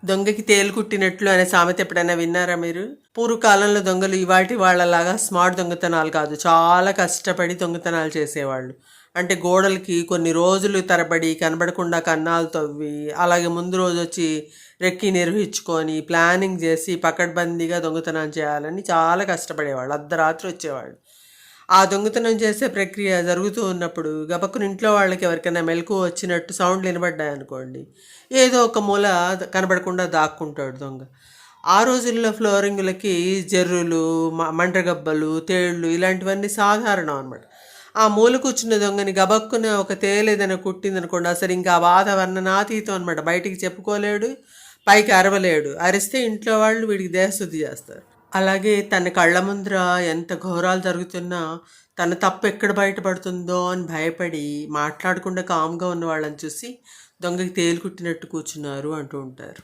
దొంగకి తేలు కుట్టినట్లు అనే సామెత ఎప్పుడైనా విన్నారా మీరు? పూర్వకాలంలో దొంగలు ఇవాటి వాళ్ళలాగా స్మార్ట్ దొంగతనాలు కాదు. చాలా కష్టపడి దొంగతనాలు చేసేవాళ్ళు. అంటే గోడలకి కొన్ని రోజులు తరబడి కనబడకుండా కన్నాలు తవ్వి, అలాగే ముందు రోజు వచ్చి రెక్కి నిర్వహించుకొని, ప్లానింగ్ చేసి పకడ్బందీగా దొంగతనం చేయాలని చాలా కష్టపడేవాళ్ళు. అర్ధరాత్రి వచ్చేవాళ్ళు. ఆ దొంగతనం చేసే ప్రక్రియ జరుగుతూ ఉన్నప్పుడు గబక్కున ఇంట్లో వాళ్ళకి ఎవరికైనా మెలకువ వచ్చినట్టు సౌండ్లు వినబడ్డాయి అనుకోండి, ఏదో ఒక మూల కనబడకుండా దాక్కుంటాడు దొంగ. ఆ రోజుల్లో ఫ్లోరింగులకి జర్రులు, మండ్రగబ్బలు, తేళ్ళు ఇలాంటివన్నీ సాధారణం అనమాట. ఆ మూల కూర్చున్న దొంగని గబక్కున ఒక తేలు ఏదైనా కుట్టిందనుకోండి, అసలు ఇంకా ఆ బాధ వర్ణనాతీతం అనమాట. బయటికి చెప్పుకోలేడు, పైకి అరవలేడు. అరిస్తే ఇంట్లో వాళ్ళు వీడికి దేహశుద్ధి చేస్తారు. అలాగే తన కళ్ళ ముందర ఎంత ఘోరాలు జరుగుతున్నా తన తప్పు ఎక్కడ బయటపడుతుందో అని భయపడి మాట్లాడకుండా కామ్గా ఉన్న వాళ్ళని చూసి దొంగకి తేలు కుట్టినట్టు కూర్చున్నారు అంటూ ఉంటారు.